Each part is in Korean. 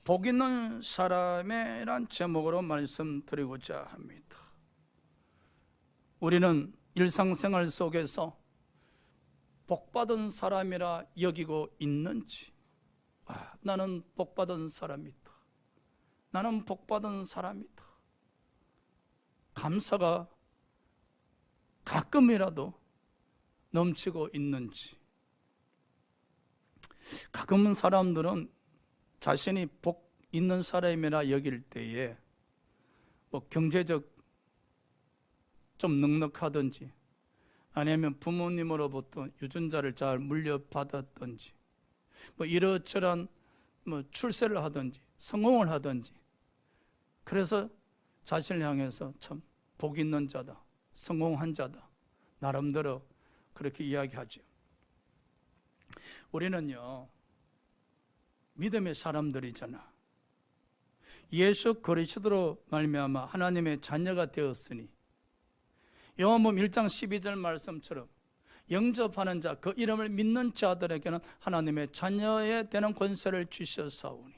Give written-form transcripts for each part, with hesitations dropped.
복 있는 사람이란 제목으로 말씀드리고자 합니다. 우리는 일상생활 속에서 복받은 사람이라 여기고 있는지, 나는 복받은 사람이다, 나는 복받은 사람이다, 감사가 가끔이라도 넘치고 있는지. 가끔은 사람들은 자신이 복 있는 사람이라 여길 때에 경제적 좀 넉넉하든지, 아니면 부모님으로부터 유전자를 잘 물려받았든지, 이러저러한 출세를 하든지 성공을 하든지, 그래서 자신을 향해서 참 복 있는 자다, 성공한 자다, 나름대로 그렇게 이야기하죠. 우리는요, 믿음의 사람들이잖아. 예수 그리스도로 말미암아 하나님의 자녀가 되었으니, 요한복음 1장 12절 말씀처럼 영접하는 자, 그 이름을 믿는 자들에게는 하나님의 자녀에 되는 권세를 주셨사오니,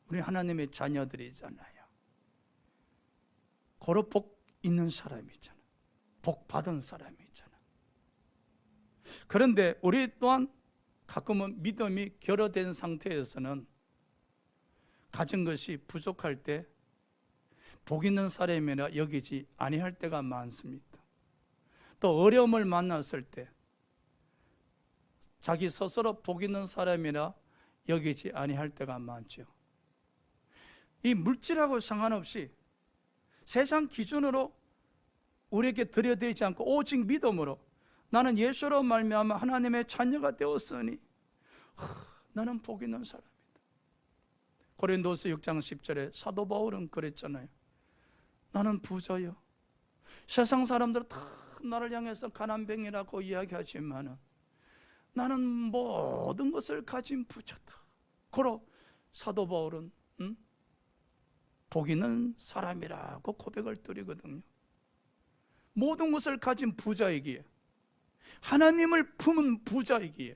우리 하나님의 자녀들이잖아요. 고로 복 있는 사람이잖아, 복 받은 사람이잖아. 그런데 우리 또한 가끔은 믿음이 결여된 상태에서는 가진 것이 부족할 때 복 있는 사람이라 여기지 아니할 때가 많습니다. 또 어려움을 만났을 때 자기 스스로 복 있는 사람이라 여기지 아니할 때가 많죠. 이 물질하고 상관없이 세상 기준으로 우리에게 들여대지 않고 오직 믿음으로 나는 예수로 말미암아 하나님의 자녀가 되었으니 나는 복 있는 사람이다. 고린도서 6장 10절에 사도 바울은 그랬잖아요. 나는 부자요. 세상 사람들은 다 나를 향해서 가난뱅이라고 이야기하지만 나는 모든 것을 가진 부자다. 고로 사도 바울은 복 있는 사람이라고 고백을 드리거든요. 모든 것을 가진 부자이기에, 하나님을 품은 부자이기에,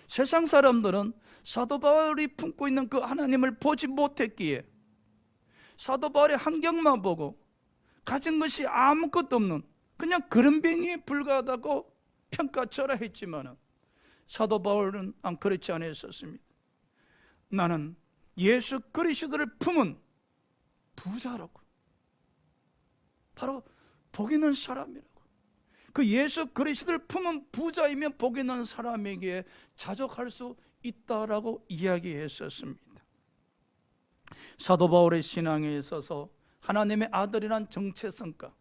세상 사람들은 사도 바울이 품고 있는 그 하나님을 보지 못했기에 사도 바울의 환경만 보고 가진 것이 아무것도 없는 그냥 그런뱅이에 불과하다고 평가절하했지만 사도 바울은 그렇지 않았었습니다. 나는 예수 그리스도를 품은 부자라고, 바로 복 있는 사람이라고. 그 예수 그리스도를 품은 부자이면 복 있는 사람에게 자족할 수 있다라고 이야기했었습니다. 사도 바울의 신앙에 있어서 하나님의 아들이란 정체성과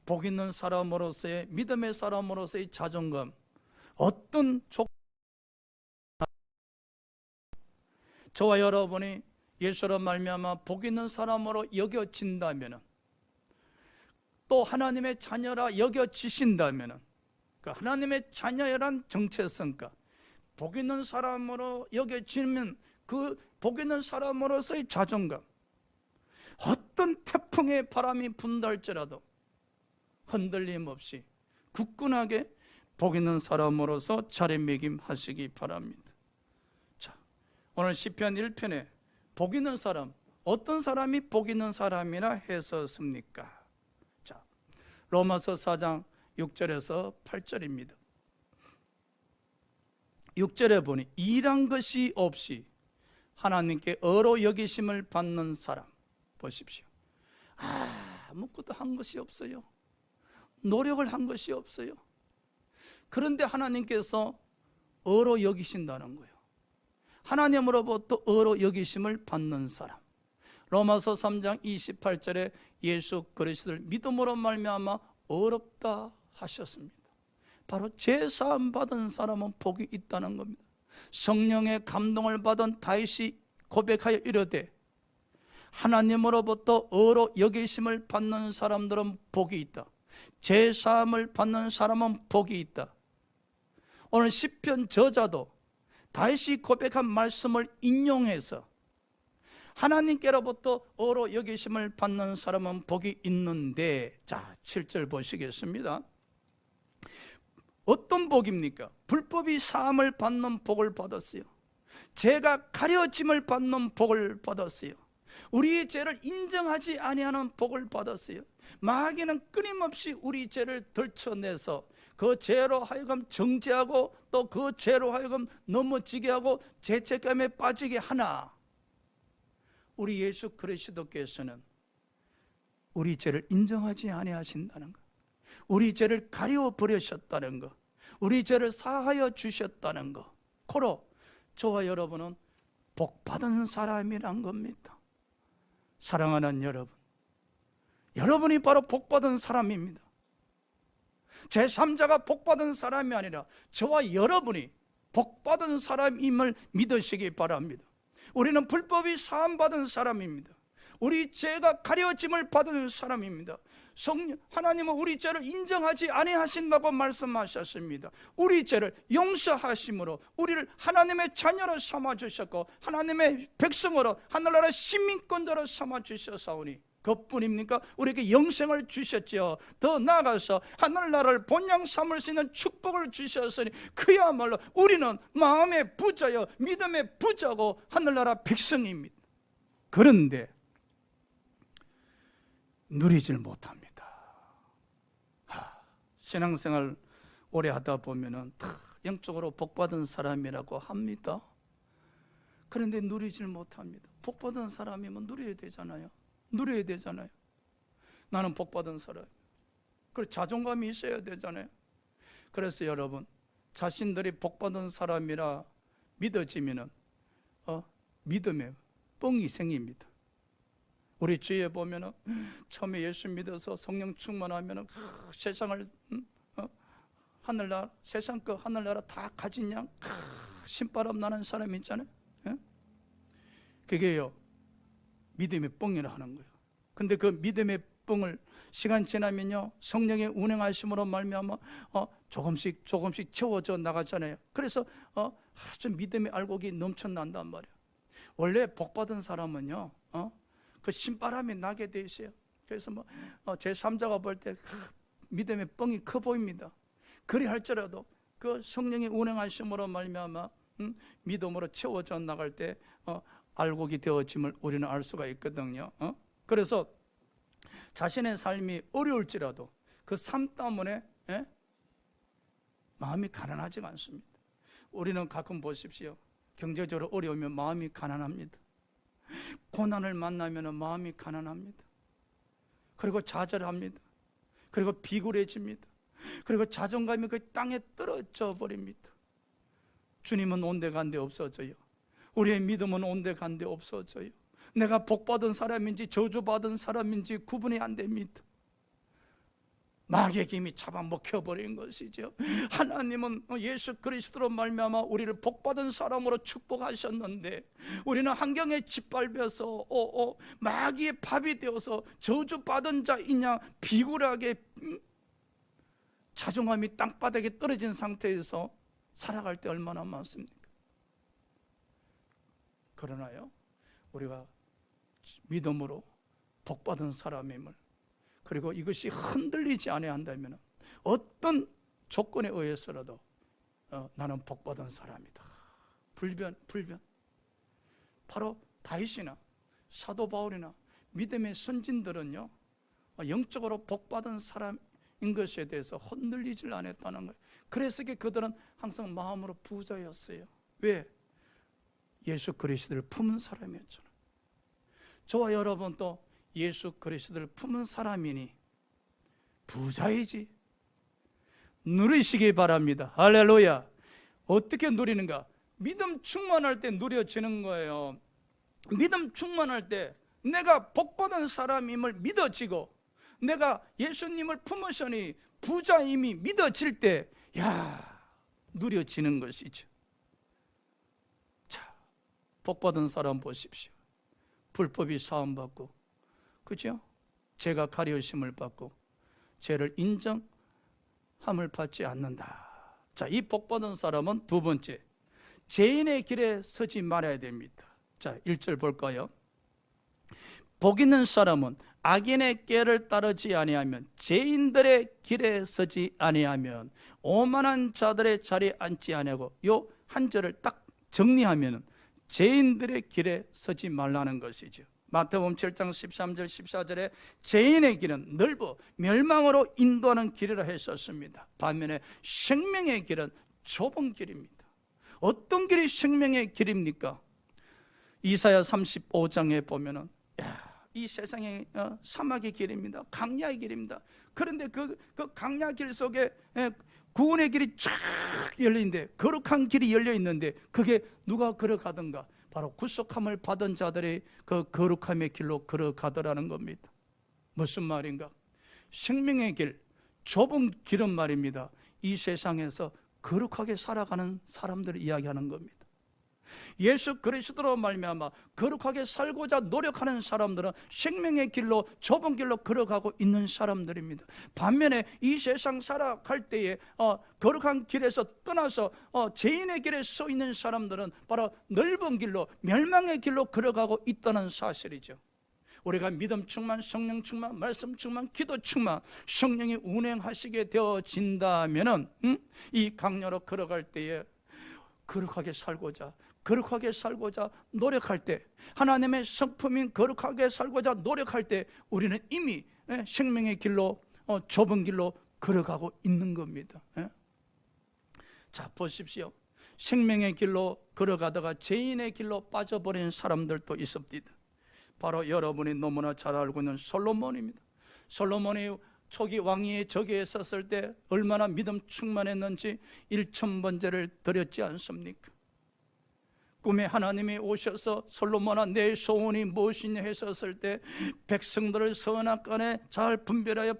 복 있는 사람으로서의 믿음의 사람으로서의 자존감, 어떤 저와 여러분이 예수로 말미암아 복 있는 사람으로 여겨진다면, 또 하나님의 자녀라 여겨지신다면, 그 하나님의 자녀란 정체성과 복 있는 사람으로 여겨지면 그 복 있는 사람으로서의 자존감, 어떤 태풍의 바람이 분다 할지라도 흔들림 없이 굳건하게 복 있는 사람으로서 자리매김하시기 바랍니다. 자, 오늘 시편 1편에 복 있는 사람, 어떤 사람이 복 있는 사람이라 했었습니까? 자, 로마서 4장 6절에서 8절입니다. 6절에 보니 일한 것이 없이 하나님께 의로 여기심을 받는 사람, 보십시오. 아무것도 한 것이 없어요. 노력을 한 것이 없어요. 그런데 하나님께서 의로 여기신다는 거예요. 하나님으로부터 의로 여기심을 받는 사람. 로마서 3장 28절에 예수 그리스도를 믿음으로 말미암아 의롭다 하셨습니다. 바로 죄사함 받은 사람은 복이 있다는 겁니다. 성령의 감동을 받은 다윗이 고백하여 이르되 하나님으로부터 의로 여기심을 받는 사람들은 복이 있다. 죄사함을 받는 사람은 복이 있다. 오늘 시편 저자도 다윗이 고백한 말씀을 인용해서 하나님께로부터 의로 여기심을 받는 사람은 복이 있는데, 자 7절 보시겠습니다. 어떤 복입니까? 불법이 사함을 받는 복을 받았어요. 죄가 가려짐을 받는 복을 받았어요. 우리의 죄를 인정하지 아니하는 복을 받았어요. 마귀는 끊임없이 우리 죄를 들춰내서 그 죄로 하여금 정죄하고 또 그 죄로 하여금 넘어지게 하고 죄책감에 빠지게 하나, 우리 예수 그리스도께서는 우리 죄를 인정하지 아니하신다는 것, 우리 죄를 가려 버리셨다는 것, 우리 죄를 사하여 주셨다는 것, 고로 저와 여러분은 복받은 사람이란 겁니다. 사랑하는 여러분, 여러분이 바로 복받은 사람입니다. 제3자가 복받은 사람이 아니라 저와 여러분이 복받은 사람임을 믿으시기 바랍니다. 우리는 불법이 사함받은 사람입니다. 우리 죄가 가려짐을 받은 사람입니다. 하나님은 우리 죄를 인정하지 아니하신다고 말씀하셨습니다. 우리 죄를 용서하심으로 우리를 하나님의 자녀로 삼아주셨고 하나님의 백성으로 하늘나라 시민권자로 삼아주셨사오니 그뿐입니까? 우리에게 영생을 주셨죠. 더 나아가서 하늘나라를 본향 삼을 수 있는 축복을 주셨으니 그야말로 우리는 마음의 부자여 믿음의 부자고 하늘나라 백성입니다. 그런데 누리질 못합니다. 신앙생활 오래 하다 보면은 다 영적으로 복받은 사람이라고 합니다. 그런데 누리질 못합니다. 복받은 사람이면 누려야 되잖아요. 누려야 되잖아요. 나는 복받은 사람. 그리고 자존감이 있어야 되잖아요. 그래서 여러분, 자신들이 복받은 사람이라 믿어지면은 믿음에 뻥이 생깁니다. 우리 주위에 보면은 처음에 예수 믿어서 성령 충만하면은 세상을 하늘나라, 세상 거 하늘나라 다 가진 양 신바람 나는 사람 있잖아요. 그게요 믿음의 뻥이라 하는 거예요. 근데 그 믿음의 뻥을 시간 지나면요 성령의 운행하심으로 말미암아 조금씩 채워져 나가잖아요. 그래서 아주 믿음의 알곡이 넘쳐난단 말이에요. 원래 복받은 사람은요 그 신바람이 나게 돼 있어요. 그래서 제3자가 볼 때 믿음의 뻥이 커 보입니다. 그리 할지라도 그 성령의 운행하심으로 말미암아 믿음으로 채워져 나갈 때 알곡이 되어짐을 우리는 알 수가 있거든요. 그래서 자신의 삶이 어려울지라도 그 삶 때문에 마음이 가난하지가 않습니다. 우리는 가끔 보십시오. 경제적으로 어려우면 마음이 가난합니다. 고난을 만나면 마음이 가난합니다. 그리고 좌절합니다. 그리고 비굴해집니다. 그리고 자존감이 그 땅에 떨어져 버립니다. 주님은 온데간데 없어져요. 우리의 믿음은 온데간데 없어져요. 내가 복받은 사람인지 저주받은 사람인지 구분이 안 됩니다. 마귀의 힘이 잡아먹혀버린 것이죠. 하나님은 예수 그리스도로 말미암아 우리를 복받은 사람으로 축복하셨는데 우리는 환경에 짓밟혀서 마귀의 밥이 되어서 저주받은 자이냐 비굴하게 자존감이 땅바닥에 떨어진 상태에서 살아갈 때 얼마나 많습니까? 그러나요 우리가 믿음으로 복받은 사람임을, 그리고 이것이 흔들리지 아니한다면 어떤 조건에 의해서라도 나는 복받은 사람이다. 불변. 바로 다윗이나 사도 바울이나 믿음의 선진들은요 영적으로 복받은 사람인 것에 대해서 흔들리질 않았다는 거예요. 그래서 그들은 항상 마음으로 부자였어요. 왜? 예수 그리스도를 품은 사람이었잖아요. 저와 여러분도 예수 그리스도를 품은 사람이니 부자이지 누리시기 바랍니다. 할렐루야. 어떻게 누리는가? 믿음 충만할 때 누려지는 거예요. 믿음 충만할 때 내가 복받은 사람임을 믿어지고 내가 예수님을 품으시니 부자임이 믿어질 때 누려지는 것이죠. 자, 복받은 사람 보십시오. 불법이 사함받고, 그죠? 죄가 가려심을 받고 죄를 인정함을 받지 않는다. 자, 이 복받은 사람은 두 번째, 죄인의 길에 서지 말아야 됩니다. 자, 1절 볼까요? 복 있는 사람은 악인의 꾀를 따르지 아니하면 죄인들의 길에 서지 아니하면 오만한 자들의 자리에 앉지 아니하고 요 한 절을 딱 정리하면 죄인들의 길에 서지 말라는 것이죠. 마태복음 7장 13절 14절에 죄인의 길은 넓어 멸망으로 인도하는 길이라 했었습니다. 반면에 생명의 길은 좁은 길입니다. 어떤 길이 생명의 길입니까? 이사야 35장에 보면은 이 세상의 사막의 길입니다. 강야의 길입니다. 그런데 그 강야 길 속에 구원의 길이 쫙 열려있는데, 거룩한 길이 열려있는데 그게 누가 걸어가던가? 바로 구속함을 받은 자들이 그 거룩함의 길로 걸어가더라는 겁니다. 무슨 말인가? 생명의 길, 좁은 길은 말입니다, 이 세상에서 거룩하게 살아가는 사람들을 이야기하는 겁니다. 예수 그리스도로 말미암아 거룩하게 살고자 노력하는 사람들은 생명의 길로, 좁은 길로 걸어가고 있는 사람들입니다. 반면에 이 세상 살아갈 때에 거룩한 길에서 떠나서 죄인의 길에 서 있는 사람들은 바로 넓은 길로, 멸망의 길로 걸어가고 있다는 사실이죠. 우리가 믿음 충만, 성령 충만, 말씀 충만, 기도 충만, 성령이 운행하시게 되어진다면은 이 강야로 걸어갈 때에 거룩하게 살고자 노력할 때, 하나님의 성품인 거룩하게 살고자 노력할 때 우리는 이미 생명의 길로, 좁은 길로 걸어가고 있는 겁니다. 자, 보십시오. 생명의 길로 걸어가다가 죄인의 길로 빠져버린 사람들도 있습니다. 바로 여러분이 너무나 잘 알고 있는 솔로몬입니다. 솔로몬이 초기 왕위에 저기에 섰을 때 얼마나 믿음 충만했는지 1000번제를 드렸지 않습니까? 꿈에 하나님이 오셔서 솔로몬아 내 소원이 무엇이냐 했었을 때 백성들을 선악간에 잘 분별하여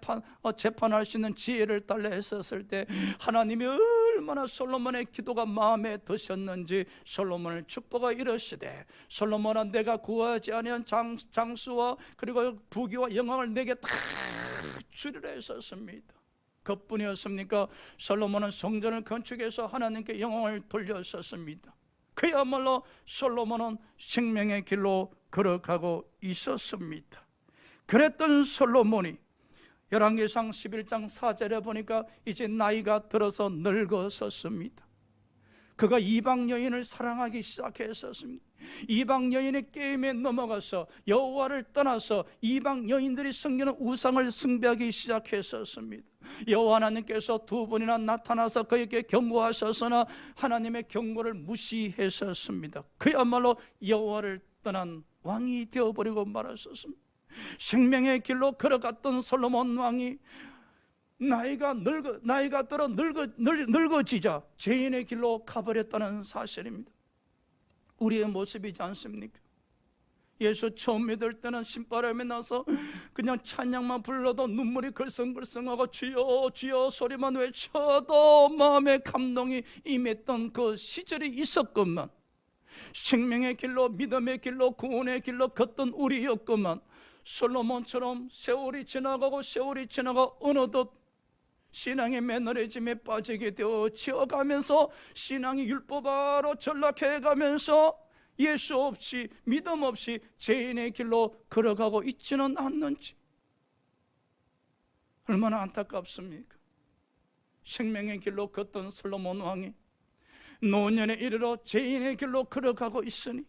재판할 수 있는 지혜를 달라 했었을 때 하나님이 얼마나 솔로몬의 기도가 마음에 드셨는지 솔로몬을 축복하여 이르시되 솔로몬아 내가 구하지 아니한 장수와 그리고 부귀와 영광을 내게 다 주리라 했었습니다. 그뿐이었습니까? 솔로몬은 성전을 건축해서 하나님께 영광을 돌렸었습니다. 그야말로 솔로몬은 생명의 길로 걸어가고 있었습니다. 그랬던 솔로몬이 열왕기상 11장 4절에 보니까 이제 나이가 들어서 늙었었습니다. 그가 이방 여인을 사랑하기 시작했었습니다. 이방 여인의 게임에 넘어가서 여호와를 떠나서 이방 여인들이 섬기는 우상을 숭배하기 시작했었습니다. 여호와 하나님께서 2번이나 나타나서 그에게 경고하셨으나 하나님의 경고를 무시했었습니다. 그야말로 여호와를 떠난 왕이 되어버리고 말았었습니다. 생명의 길로 걸어갔던 솔로몬 왕이 나이가 들어 늙어지자 죄인의 길로 가버렸다는 사실입니다. 우리의 모습이지 않습니까? 예수 처음 믿을 때는 신바람이 나서 그냥 찬양만 불러도 눈물이 글썽글썽하고 주여 주여 소리만 외쳐도 마음에 감동이 임했던 그 시절이 있었건만, 생명의 길로, 믿음의 길로, 구원의 길로 걷던 우리였건만 솔로몬처럼 세월이 지나가 어느덧 신앙의 매너리즘에 빠지게 되어 지어가면서 신앙이 율법화로 전락해가면서 예수 없이, 믿음 없이 죄인의 길로 걸어가고 있지는 않는지 얼마나 안타깝습니까? 생명의 길로 걷던 솔로몬 왕이 노년에 이르러 죄인의 길로 걸어가고 있으니,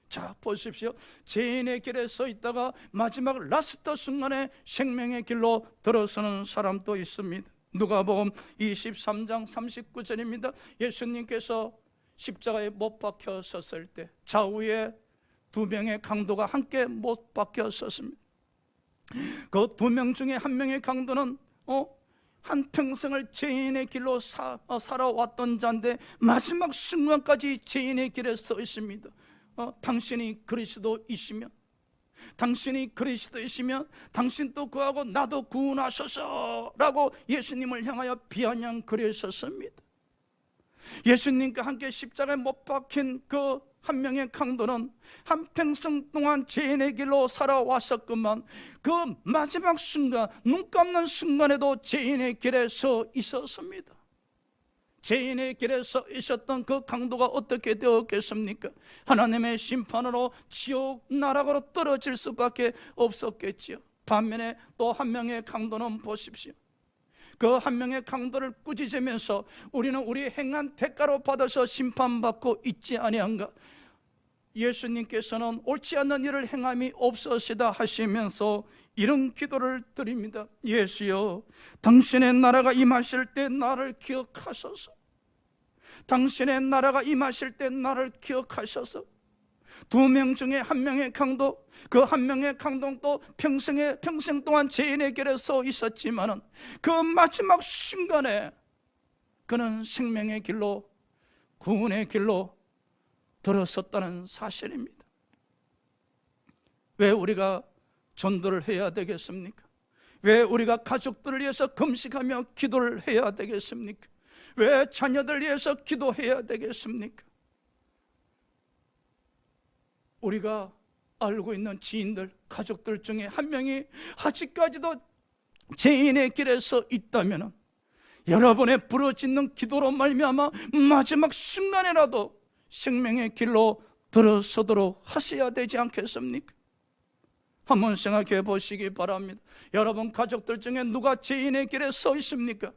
자 보십시오. 죄인의 길에 서 있다가 마지막 라스트 순간에 생명의 길로 들어서는 사람도 있습니다. 누가복음 23장 39절입니다. 예수님께서 십자가에 못 박혀 섰을 때 좌우에 2명의 강도가 함께 못 박혀 섰습니다. 그 2명 중에 1명의 강도는 한평생을 죄인의 길로 살아왔던 자인데 마지막 순간까지 죄인의 길에 서 있습니다. 당신이 그리스도이시면 당신도 구하고 나도 구원하소서라고 예수님을 향하여 비아냥거렸었습니다. 예수님과 함께 십자가에 못 박힌 그 1명의 강도는 한평생 동안 죄인의 길로 살아왔었건만 그 마지막 순간, 눈 감는 순간에도 죄인의 길에 서 있었습니다. 죄인의 길에 서 있었던 그 강도가 어떻게 되었겠습니까? 하나님의 심판으로 지옥 나락으로 떨어질 수밖에 없었겠지요. 반면에 또 1명의 강도는 보십시오. 그 한 명의 강도를 꾸짖으면서 우리는 우리 행한 대가로 받아서 심판받고 있지 아니한가? 예수님께서는 옳지 않는 일을 행함이 없으시다 하시면서 이런 기도를 드립니다. 예수여, 당신의 나라가 임하실 때 나를 기억하소서. 당신의 나라가 임하실 때 나를 기억하셔서. 두 명 중에 한 명의 강도, 그 한 명의 강도도 평생 동안 죄인의 길에 서 있었지만은 그 마지막 순간에 그는 생명의 길로, 구원의 길로 들어섰다는 사실입니다. 왜 우리가 전도를 해야 되겠습니까? 왜 우리가 가족들을 위해서 금식하며 기도를 해야 되겠습니까? 왜 자녀들 위해서 기도해야 되겠습니까? 우리가 알고 있는 지인들, 가족들 중에 한 명이 아직까지도 죄인의 길에 서 있다면 여러분의 부르짖는 기도로 말미암아 마지막 순간에라도 생명의 길로 들어서도록 하셔야 되지 않겠습니까? 한번 생각해 보시기 바랍니다. 여러분 가족들 중에 누가 죄인의 길에 서 있습니까?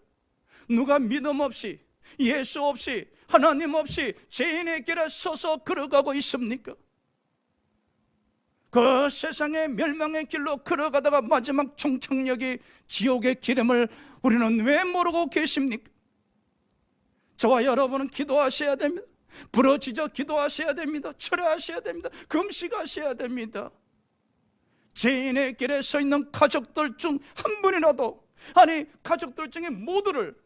누가 믿음 없이, 예수 없이, 하나님 없이 죄인의 길에 서서 걸어가고 있습니까? 그 세상의 멸망의 길로 걸어가다가 마지막 종착역이 지옥의 기름을 우리는 왜 모르고 계십니까? 저와 여러분은 기도하셔야 됩니다. 부러지져 기도하셔야 됩니다. 철회하셔야 됩니다. 금식하셔야 됩니다. 죄인의 길에 서 있는 가족들 중 한 분이라도, 아니 가족들 중에 모두를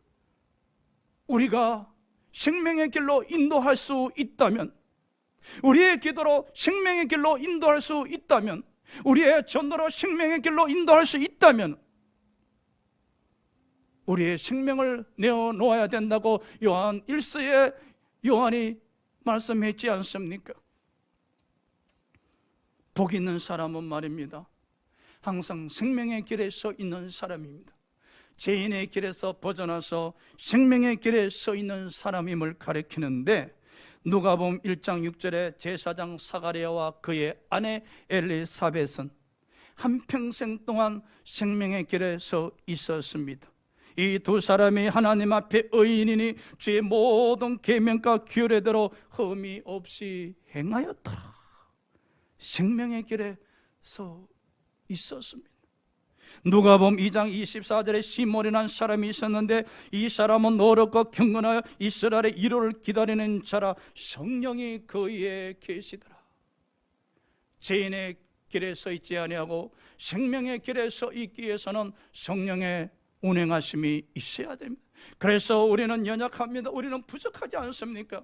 우리가 생명의 길로 인도할 수 있다면, 우리의 기도로 생명의 길로 인도할 수 있다면, 우리의 전도로 생명의 길로 인도할 수 있다면 우리의 생명을 내어놓아야 된다고 요한 1서에 요한이 말씀했지 않습니까? 복 있는 사람은 말입니다, 항상 생명의 길에 서 있는 사람입니다. 죄인의 길에서 벗어나서 생명의 길에 서 있는 사람임을 가리키는데, 누가복음 1장 6절에 제사장 사가랴와 그의 아내 엘리사벳은 한평생 동안 생명의 길에 서 있었습니다. 이 두 사람이 하나님 앞에 의인이니 주의 모든 계명과 규례대로 흠이 없이 행하였더라. 생명의 길에 서 있었습니다. 누가복음 2장 24절에 시몬이라는 사람이 있었는데, 이 사람은 어렵고 경건하여 이스라엘의 위로를 기다리는 자라. 성령이 그에 계시더라. 죄인의 길에 서 있지 아니하고 생명의 길에 서 있기 위해서는 성령의 운행하심이 있어야 됩니다. 그래서 우리는 연약합니다. 우리는 부족하지 않습니까?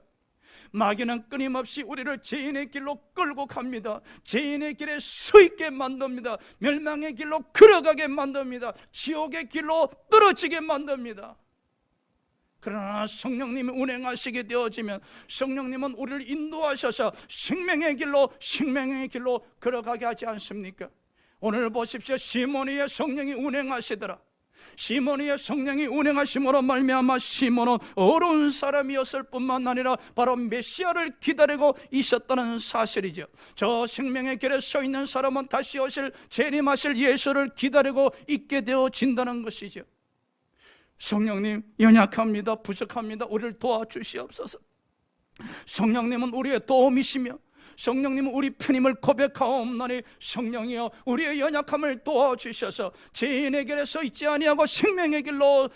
마귀는 끊임없이 우리를 죄인의 길로 끌고 갑니다. 죄인의 길에 서 있게 만듭니다. 멸망의 길로 걸어가게 만듭니다. 지옥의 길로 떨어지게 만듭니다. 그러나 성령님이 운행하시게 되어지면 성령님은 우리를 인도하셔서 생명의 길로 걸어가게 하지 않습니까? 오늘 보십시오. 시몬이의 성령이 운행하시더라. 시몬이의 성령이 운행하심으로 말미암아 시몬은 어려운 사람이었을 뿐만 아니라 바로 메시아를 기다리고 있었다는 사실이죠. 저 생명의 길에 서 있는 사람은 다시 오실 재림하실 예수를 기다리고 있게 되어진다는 것이죠. 성령님, 연약합니다. 부족합니다. 우리를 도와주시옵소서. 성령님은 우리의 도움이시며 성령님은 우리 편임을 고백하옵나니, 성령이여 우리의 연약함을 도와주셔서 죄인의 길에 서 있지 아니하고 생명의 길로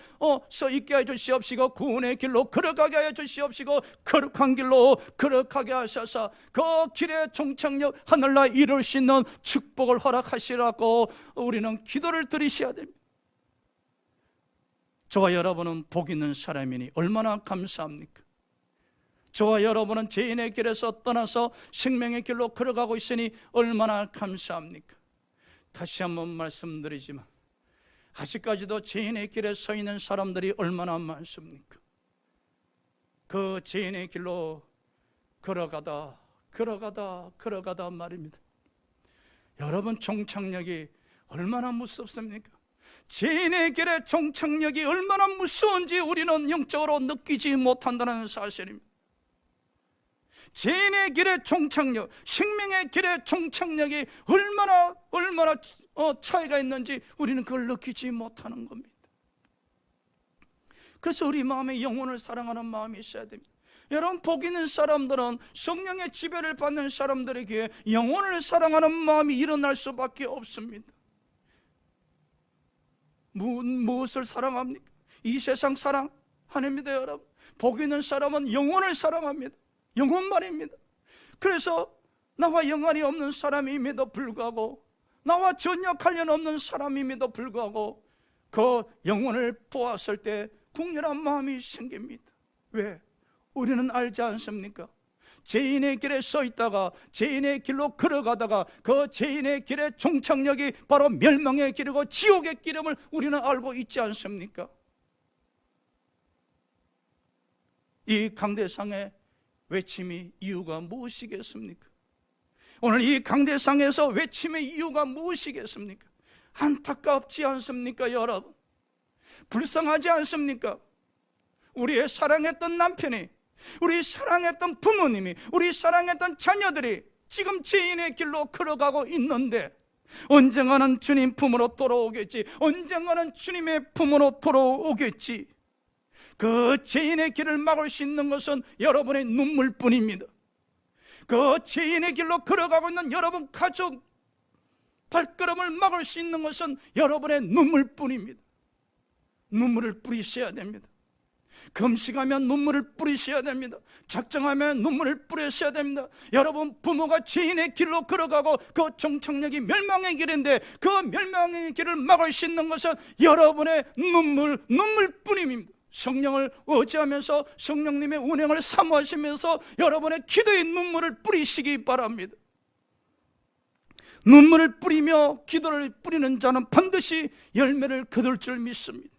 서 있게 해주시옵시고, 구원의 길로 걸어가게 해주시옵시고, 거룩한 길로 걸어가게 하셔서 그 길의 종착역 하늘나라 이룰 수 있는 축복을 허락하시라고 우리는 기도를 드리셔야 됩니다. 저와 여러분은 복 있는 사람이니 얼마나 감사합니까? 저와 여러분은 죄인의 길에서 떠나서 생명의 길로 걸어가고 있으니 얼마나 감사합니까? 다시 한번 말씀드리지만 아직까지도 죄인의 길에 서 있는 사람들이 얼마나 많습니까? 그 죄인의 길로 걸어가다 말입니다. 여러분, 종착역이 얼마나 무섭습니까? 죄인의 길의 종착역이 얼마나 무서운지 우리는 영적으로 느끼지 못한다는 사실입니다. 죄인의 길의 종착역, 생명의 길의 종착역이 얼마나 차이가 있는지 우리는 그걸 느끼지 못하는 겁니다. 그래서 우리 마음에 영혼을 사랑하는 마음이 있어야 됩니다. 여러분, 복 있는 사람들은, 성령의 지배를 받는 사람들에게 영혼을 사랑하는 마음이 일어날 수밖에 없습니다. 무엇을 사랑합니까? 이 세상 사랑 아닙니다, 여러분. 복 있는 사람은 영혼을 사랑합니다. 영혼 말입니다. 그래서 나와 연관이 없는 사람임에도 불구하고, 나와 전혀 관련 없는 사람임에도 불구하고 그 영혼을 보았을 때 국렬한 마음이 생깁니다. 왜? 우리는 알지 않습니까? 죄인의 길에 서 있다가 죄인의 길로 걸어가다가 그 죄인의 길의 종착역이 바로 멸망의 길이고 지옥의 길임을 우리는 알고 있지 않습니까? 이 강대상의 외침의 이유가 무엇이겠습니까? 오늘 이 강대상에서 외침의 이유가 무엇이겠습니까? 안타깝지 않습니까, 여러분? 불쌍하지 않습니까? 우리의 사랑했던 남편이, 우리 사랑했던 부모님이, 우리 사랑했던 자녀들이 지금 죄인의 길로 걸어가고 있는데 언젠가는 주님 품으로 돌아오겠지, 언젠가는 주님의 품으로 돌아오겠지. 그 죄인의 길을 막을 수 있는 것은 여러분의 눈물뿐입니다. 그 죄인의 길로 걸어가고 있는 여러분 가족 발걸음을 막을 수 있는 것은 여러분의 눈물뿐입니다. 눈물을 뿌리셔야 됩니다. 금식하면 눈물을 뿌리셔야 됩니다. 작정하면 눈물을 뿌리셔야 됩니다. 여러분, 부모가 죄인의 길로 걸어가고 그 종착역이 멸망의 길인데 그 멸망의 길을 막을 수 있는 것은 여러분의 눈물뿐입니다. 성령을 의지하면서 성령님의 운행을 사모하시면서 여러분의 기도의 눈물을 뿌리시기 바랍니다. 눈물을 뿌리며 기도를 뿌리는 자는 반드시 열매를 거둘 줄 믿습니다.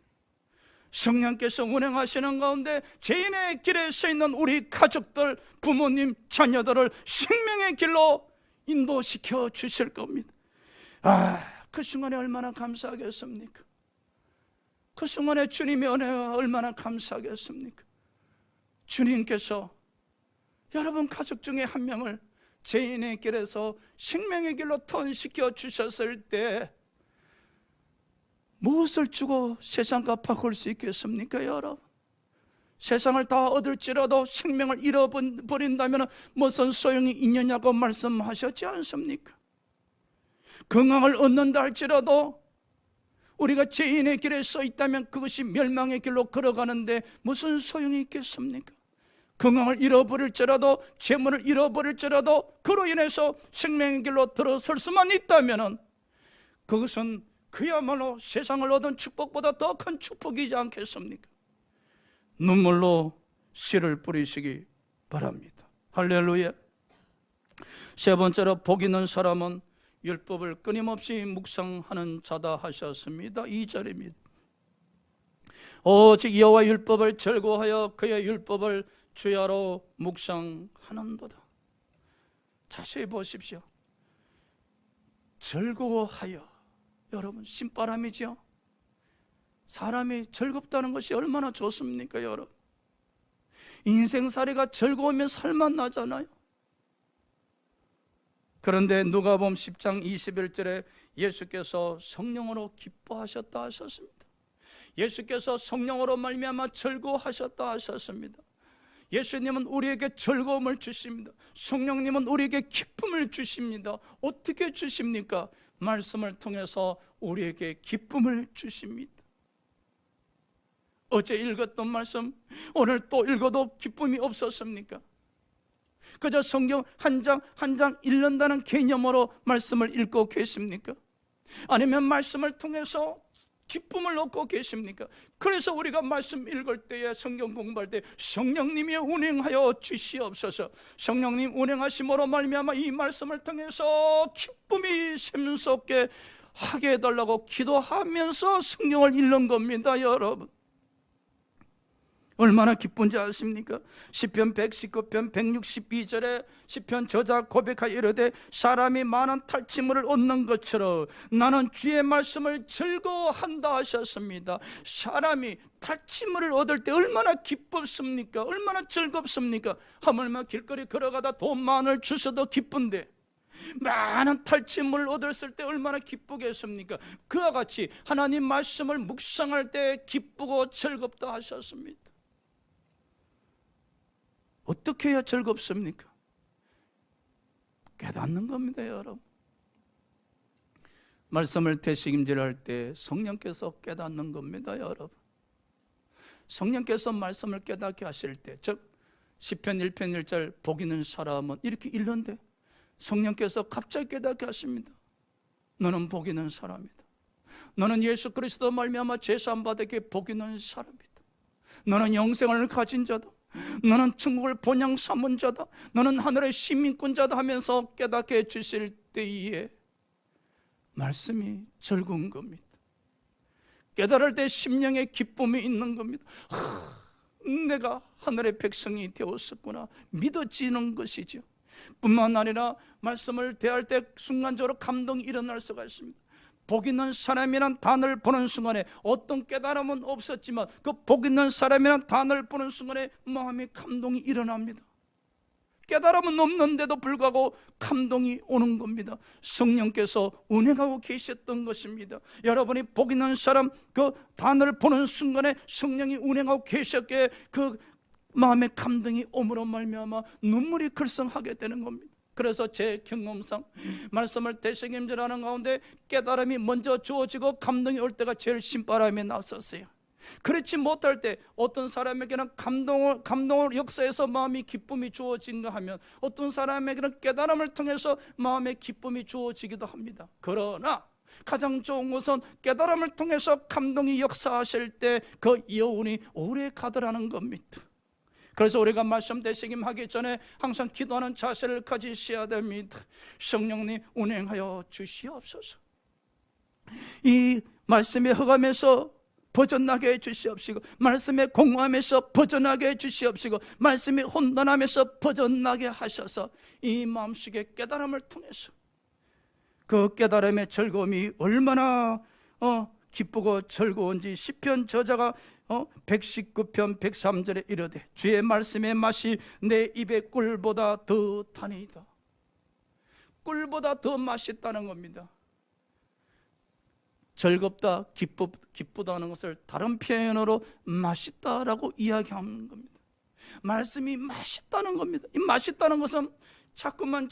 성령께서 운행하시는 가운데 죄인의 길에 서 있는 우리 가족들, 부모님, 자녀들을 생명의 길로 인도시켜 주실 겁니다. 그 순간에 얼마나 감사하겠습니까? 그 순간에 주님의 은혜가 얼마나 감사하겠습니까? 주님께서 여러분 가족 중에 한 명을 죄인의 길에서 생명의 길로 턴시켜 주셨을 때 무엇을 주고 세상과 바꿀 수 있겠습니까, 여러분? 세상을 다 얻을지라도 생명을 잃어버린다면 무슨 소용이 있느냐고 말씀하셨지 않습니까? 건강을 얻는다 할지라도 우리가 죄인의 길에 서 있다면 그것이 멸망의 길로 걸어가는데 무슨 소용이 있겠습니까? 건강을 잃어버릴지라도 재물을 잃어버릴지라도 그로 인해서 생명의 길로 들어설 수만 있다면 그것은 그야말로 세상을 얻은 축복보다 더 큰 축복이지 않겠습니까? 눈물로 씨를 뿌리시기 바랍니다. 할렐루야. 세 번째로, 복 있는 사람은 율법을 끊임없이 묵상하는 자다 하셨습니다. 2절입니다. 오직 여호와의 율법을 즐거워하여 그의 율법을 주야로 묵상하는도다. 자세히 보십시오. 즐거워하여. 여러분, 신바람이죠. 사람이 즐겁다는 것이 얼마나 좋습니까, 여러분? 인생살이가 즐거우면 살만 나잖아요. 그런데 누가복음 10장 21절에 예수께서 성령으로 기뻐하셨다 하셨습니다. 예수께서 성령으로 말미암아 즐거워하셨다 하셨습니다. 예수님은 우리에게 즐거움을 주십니다. 성령님은 우리에게 기쁨을 주십니다. 어떻게 주십니까? 말씀을 통해서 우리에게 기쁨을 주십니다. 어제 읽었던 말씀 오늘 또 읽어도 기쁨이 없었습니까? 그저 성경 한 장 한 장 읽는다는 개념으로 말씀을 읽고 계십니까? 아니면 말씀을 통해서 기쁨을 얻고 계십니까? 그래서 우리가 말씀 읽을 때에, 성경 공부할 때 성령님이 운행하여 주시옵소서. 성령님 운행하심으로 말미암아 이 말씀을 통해서 기쁨이 샘솟게 하게 해달라고 기도하면서 성경을 읽는 겁니다, 여러분. 얼마나 기쁜지 아십니까? 시편 119편 162절에 시편 저자 고백하여 이르되 사람이 많은 탈취물을 얻는 것처럼 나는 주의 말씀을 즐거워한다 하셨습니다. 사람이 탈취물을 얻을 때 얼마나 기쁘습니까? 얼마나 즐겁습니까? 하물며 길거리 걸어가다 돈 만원을 주셔도 기쁜데 많은 탈취물을 얻었을 때 얼마나 기쁘겠습니까? 그와 같이 하나님 말씀을 묵상할 때 기쁘고 즐겁다 하셨습니다. 어떻게 해야 즐겁습니까? 깨닫는 겁니다, 여러분. 말씀을 되새김질할 때 성령께서 깨닫는 겁니다, 여러분. 성령께서 말씀을 깨닫게 하실 때, 즉 시편 1편 1절 복 있는 사람은 이렇게 읽는데 성령께서 갑자기 깨닫게 하십니다. 너는 복 있는 사람이다. 너는 예수 그리스도 말미암아 제사함 받게 복 있는 사람이다. 너는 영생을 가진 자다. 너는 천국을 본향 삼은 자다. 너는 하늘의 시민권자다 하면서 깨닫게 해주실 때에 말씀이 즐거운 겁니다. 깨달을 때 심령에 기쁨이 있는 겁니다. 내가 하늘의 백성이 되었었구나 믿어지는 것이죠. 뿐만 아니라 말씀을 대할 때 순간적으로 감동이 일어날 수가 있습니다. 복 있는 사람이란 단어를 보는 순간에 어떤 깨달음은 없었지만 그 복 있는 사람이란 단어를 보는 순간에 마음의 감동이 일어납니다. 깨달음은 없는데도 불구하고 감동이 오는 겁니다. 성령께서 운행하고 계셨던 것입니다. 여러분이 복 있는 사람 그 단어를 보는 순간에 성령이 운행하고 계셨기에 그 마음의 감동이 오므로 말미암아 눈물이 글썽하게 되는 겁니다. 그래서 제 경험상 말씀을 되새김질하는 가운데 깨달음이 먼저 주어지고 감동이 올 때가 제일 신바람이 났었어요. 그렇지 못할 때 어떤 사람에게는 감동을 역사해서 마음이 기쁨이 주어진가 하면 어떤 사람에게는 깨달음을 통해서 마음의 기쁨이 주어지기도 합니다. 그러나 가장 좋은 것은 깨달음을 통해서 감동이 역사하실 때 그 여운이 오래 가더라는 겁니다. 그래서 우리가 말씀 되새김하기 전에 항상 기도하는 자세를 가지셔야 됩니다. 성령님 운행하여 주시옵소서. 이 말씀에 허감에서 벗어나게 해주시옵시고 말씀의 공허함에서 벗어나게 해주시옵시고 말씀의 혼돈함에서 벗어나게 하셔서 이 마음속의 깨달음을 통해서 그 깨달음의 즐거움이 얼마나 기쁘고 즐거운지 시편 저자가 119편 103절에 이르되 주의 말씀의 맛이 내 입의 꿀보다 더 타니이다. 꿀보다 더 맛있다는 겁니다. 즐겁다, 기쁘다는 것을 다른 표현으로 맛있다라고 이야기하는 겁니다. 말씀이 맛있다는 겁니다. 이 맛있다는 것은 자꾸만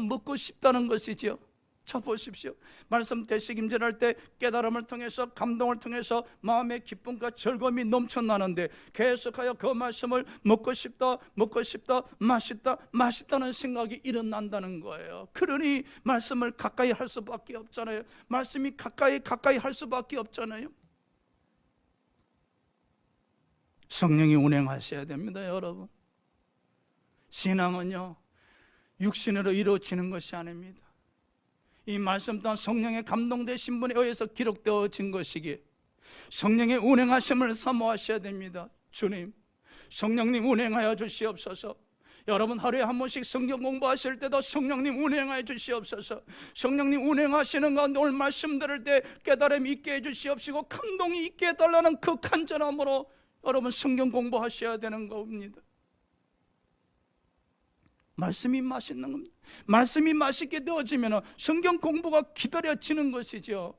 먹고 싶다는 것이지요. 자 보십시오. 말씀 되새김질할 때 깨달음을 통해서 감동을 통해서 마음의 기쁨과 즐거움이 넘쳐나는데 계속하여 그 말씀을 먹고 싶다 맛있다는 생각이 일어난다는 거예요. 그러니 말씀을 가까이 할 수밖에 없잖아요. 말씀이 가까이 할 수밖에 없잖아요. 성령이 운행하셔야 됩니다, 여러분. 신앙은요 육신으로 이루어지는 것이 아닙니다. 이 말씀 또한 성령의 감동되신 분에 의해서 기록되어진 것이기에 성령의 운행하심을 사모하셔야 됩니다. 주님, 성령님 운행하여 주시옵소서. 여러분 하루에 한 번씩 성경 공부하실 때도 성령님 운행하여 주시옵소서. 성령님 운행하시는 가운데 오늘 말씀 들을 때 깨달음이 있게 해주시옵시고 감동이 있게 해달라는 그 간절함으로 여러분 성경 공부하셔야 되는 겁니다. 말씀이 맛있는 겁니다. 말씀이 맛있게 되어지면 성경 공부가 기다려지는 것이죠.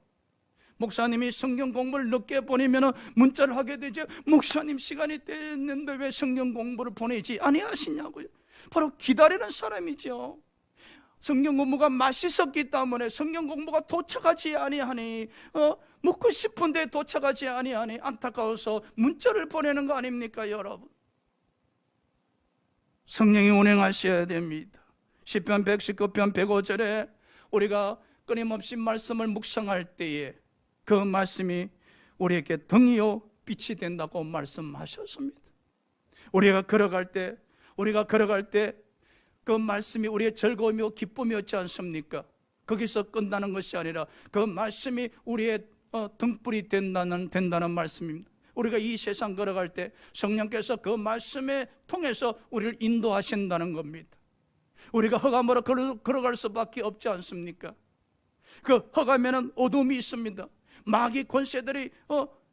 목사님이 성경 공부를 늦게 보내면 문자를 하게 되죠. 목사님 시간이 됐는데 왜 성경 공부를 보내지 아니하시냐고요. 바로 기다리는 사람이죠. 성경 공부가 맛있었기 때문에 성경 공부가 도착하지 아니하니 먹고 싶은데 도착하지 아니하니 안타까워서 문자를 보내는 거 아닙니까, 여러분? 성령이 운행하셔야 됩니다. 시편 119편 105절에 우리가 끊임없이 말씀을 묵상할 때에 그 말씀이 우리에게 등이요 빛이 된다고 말씀하셨습니다. 우리가 걸어갈 때 그 말씀이 우리의 즐거움이요 기쁨이었지 않습니까? 거기서 끝나는 것이 아니라 그 말씀이 우리의 등불이 된다는 말씀입니다. 우리가 이 세상 걸어갈 때 성령께서 그 말씀에 통해서 우리를 인도하신다는 겁니다. 우리가 흑암으로 걸어갈 수밖에 없지 않습니까? 그 흑암에는 어둠이 있습니다. 마귀 권세들이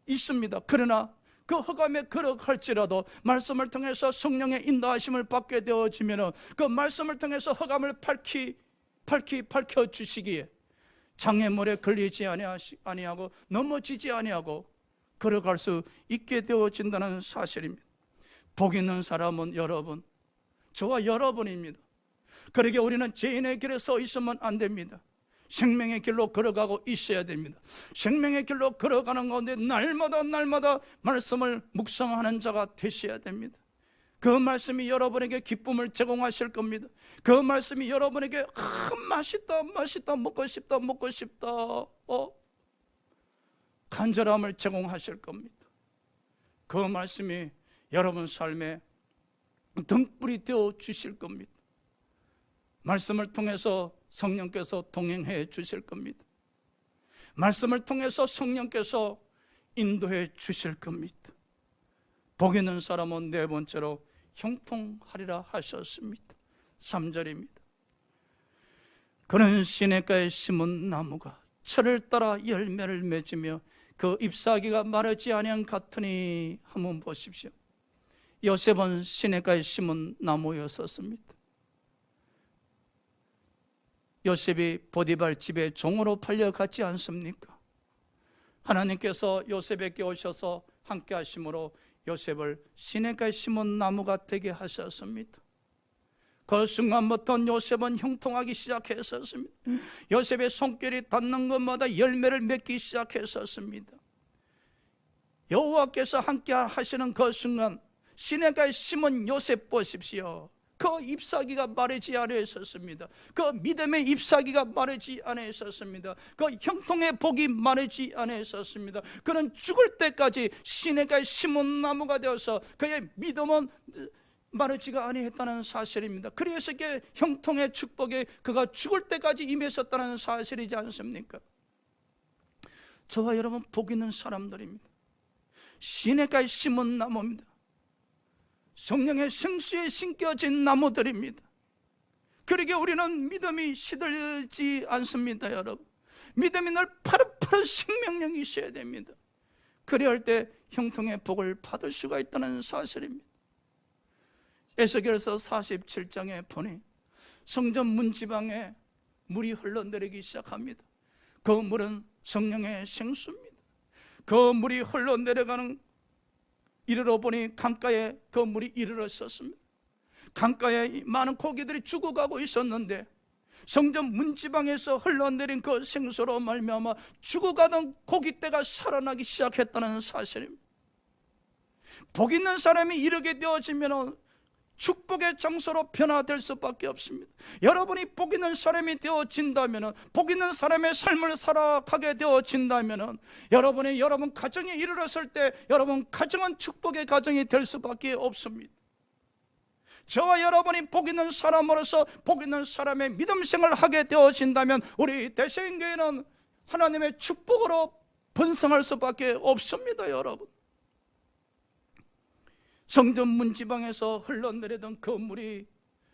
있습니다. 그러나 그 흑암에 걸어갈지라도 말씀을 통해서 성령의 인도하심을 받게 되어지면 그 말씀을 통해서 흑암을 밝히 밝혀주시기에 장애물에 걸리지 아니하고 넘어지지 아니하고 걸어갈 수 있게 되어진다는 사실입니다. 복 있는 사람은 여러분, 저와 여러분입니다. 그러게 우리는 죄인의 길에 서 있으면 안 됩니다. 생명의 길로 걸어가고 있어야 됩니다. 생명의 길로 걸어가는 가운데 날마다 말씀을 묵상하는 자가 되셔야 됩니다. 그 말씀이 여러분에게 기쁨을 제공하실 겁니다. 그 말씀이 여러분에게 맛있다 먹고 싶다 간절함을 제공하실 겁니다. 그 말씀이 여러분 삶에 등불이 되어 주실 겁니다. 말씀을 통해서 성령께서 동행해 주실 겁니다. 말씀을 통해서 성령께서 인도해 주실 겁니다. 복 있는 사람은 네 번째로 형통하리라 하셨습니다. 3절입니다. 그는 시냇가에 심은 나무가 철을 따라 열매를 맺으며 그 잎사귀가 마르지 아니한 같으니. 한번 보십시오. 요셉은 시냇가에 심은 나무였었습니다. 요셉이 보디발 집에 종으로 팔려갔지 않습니까? 하나님께서 요셉에게 오셔서 함께 하심으로 요셉을 시냇가에 심은 나무가 되게 하셨습니다. 그 순간부터 요셉은 형통하기 시작했었습니다. 요셉의 손길이 닿는 것마다 열매를 맺기 시작했었습니다. 여호와께서 함께 하시는 그 순간 시냇가에 심은 요셉 보십시오. 그 잎사귀가 마르지 않았었습니다. 그 믿음의 잎사귀가 마르지 않았었습니다. 그 형통의 복이 마르지 않았었습니다. 그는 죽을 때까지 시냇가에 심은 나무가 되어서 그의 믿음은 마르지가 아니했다는 사실입니다. 그래서 이게 형통의 축복에 그가 죽을 때까지 임했었다는 사실이지 않습니까? 저와 여러분 복 있는 사람들입니다. 시냇가에 심은 나무입니다. 성령의 생수에 심겨진 나무들입니다. 그러기에 우리는 믿음이 시들지 않습니다. 여러분, 믿음이 늘 파릇파릇 생명력이 있어야 됩니다. 그래야 할 때 형통의 복을 받을 수가 있다는 사실입니다. 에스겔서 47장에 보니 성전 문지방에 물이 흘러내리기 시작합니다. 그 물은 성령의 생수입니다. 그 물이 흘러내려가는 이르러 보니 강가에 그 물이 이르렀었습니다. 강가에 많은 고기들이 죽어가고 있었는데 성전 문지방에서 흘러내린 그 생수로 말미암아 죽어가던 고기떼가 살아나기 시작했다는 사실입니다. 복 있는 사람이 이르게 되어지면 축복의 장소로 변화될 수밖에 없습니다. 여러분이 복 있는 사람이 되어진다면, 복 있는 사람의 삶을 살아가게 되어진다면 여러분 가정에 이르렀을 때 여러분 가정은 축복의 가정이 될 수밖에 없습니다. 저와 여러분이 복 있는 사람으로서 복 있는 사람의 믿음 생활을 하게 되어진다면 우리 대생교회는 하나님의 축복으로 번성할 수밖에 없습니다. 여러분, 성전 문지방에서 흘러내리던 그 물이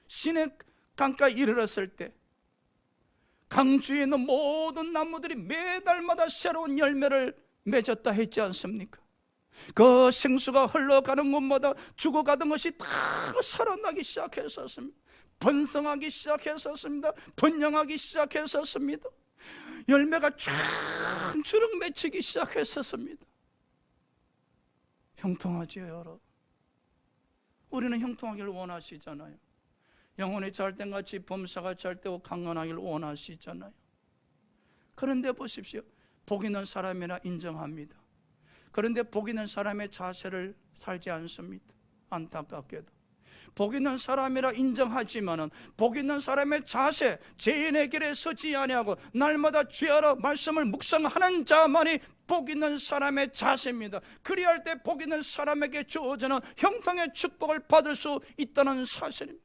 시냇 강가에 이르렀을 때 강주에 있는 모든 나무들이 매달마다 새로운 열매를 맺었다 했지 않습니까? 그 생수가 흘러가는 곳마다 죽어가던 것이 다 살아나기 시작했었습니다. 번성하기 시작했었습니다. 번영하기 시작했었습니다. 열매가 쫙 맺히기 시작했었습니다. 형통하지요, 여러분? 우리는 형통하기를 원하시잖아요. 영혼이 잘된같이 범사가 잘되고 강건하기를 원하시잖아요. 그런데 보십시오. 복 있는 사람이라 인정합니다. 그런데 복 있는 사람의 자세를 살지 않습니다. 안타깝게도 복 있는 사람이라 인정하지만은 복 있는 사람의 자세, 죄인의 길에 서지 아니하고 날마다 죄하러 말씀을 묵상하는 자만이 복 있는 사람의 자세입니다. 그리할 때 복 있는 사람에게 주어지는 형통의 축복을 받을 수 있다는 사실입니다.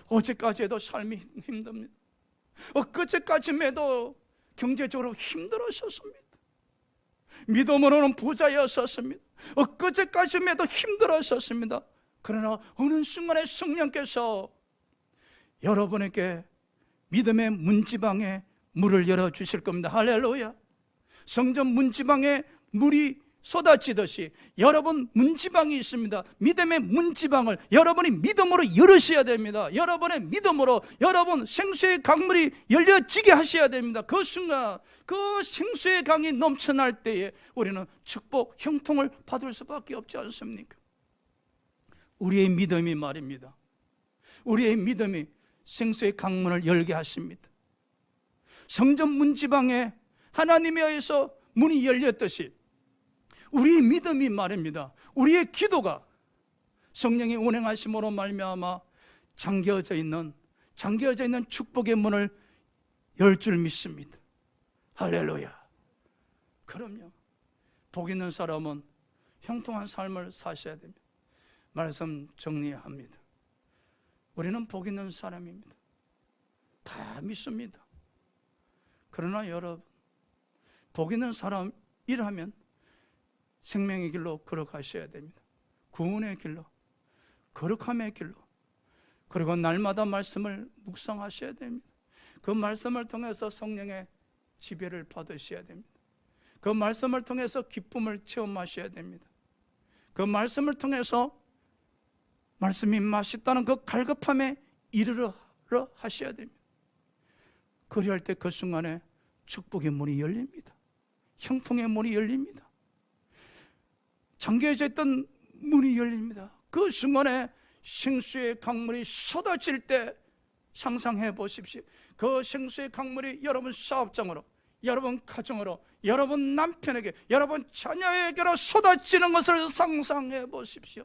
어제까지 해도 삶이 힘듭니다. 엊그제까지만 해도 경제적으로 힘들었었습니다. 믿음으로는 부자였었습니다. 엊그제까지만 해도 힘들었었습니다. 그러나 어느 순간에 성령께서 여러분에게 믿음의 문지방에 물을 열어주실 겁니다. 할렐루야. 성전 문지방에 물이 쏟아지듯이 여러분 문지방이 있습니다. 믿음의 문지방을 여러분이 믿음으로 열으셔야 됩니다. 여러분의 믿음으로 여러분 생수의 강물이 열려지게 하셔야 됩니다. 그 순간 그 생수의 강이 넘쳐날 때에 우리는 축복, 형통을 받을 수밖에 없지 않습니까? 우리의 믿음이 말입니다. 우리의 믿음이 생수의 강문을 열게 하십니다. 성전 문지방에 하나님에 의해서 문이 열렸듯이 우리의 믿음이 말입니다. 우리의 기도가 성령의 운행하심으로 말미암아 잠겨져 있는 축복의 문을 열 줄 믿습니다. 할렐루야. 그럼요. 복 있는 사람은 형통한 삶을 사셔야 됩니다. 말씀 정리합니다. 우리는 복 있는 사람입니다. 다 믿습니다. 그러나 여러분, 복 있는 사람이라면 생명의 길로 걸어가셔야 됩니다. 구원의 길로, 거룩함의 길로, 그리고 날마다 말씀을 묵상하셔야 됩니다. 그 말씀을 통해서 성령의 지배를 받으셔야 됩니다. 그 말씀을 통해서 기쁨을 체험하셔야 됩니다. 그 말씀을 통해서 말씀이 맛있다는 그 갈급함에 이르러 하셔야 됩니다. 그리할 때 그 순간에 축복의 문이 열립니다. 형통의 문이 열립니다. 잠겨져 있던 문이 열립니다. 그 순간에 생수의 강물이 쏟아질 때 상상해 보십시오. 그 생수의 강물이 여러분 사업장으로, 여러분 가정으로, 여러분 남편에게, 여러분 자녀에게로 쏟아지는 것을 상상해 보십시오.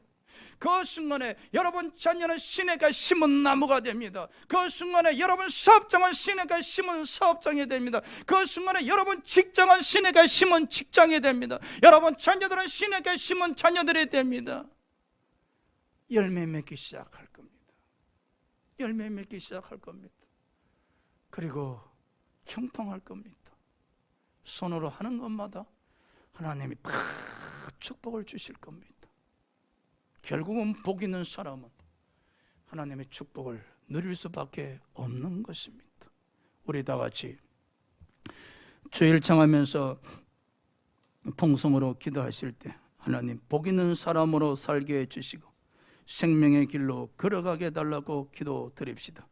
그 순간에 여러분 자녀는 시내가 심은 나무가 됩니다. 그 순간에 여러분 사업장은 시내가 심은 사업장이 됩니다. 그 순간에 여러분 직장은 시내가 심은 직장이 됩니다. 여러분 자녀들은 시내가 심은 자녀들이 됩니다. 열매 맺기 시작할 겁니다. 열매 맺기 시작할 겁니다. 그리고 형통할 겁니다. 손으로 하는 것마다 하나님이 다 축복을 주실 겁니다. 결국은 복 있는 사람은 하나님의 축복을 누릴 수밖에 없는 것입니다. 우리 다 같이 주일 청하면서 통성으로 기도하실 때 하나님 복 있는 사람으로 살게 해주시고 생명의 길로 걸어가게 해달라고 기도드립시다.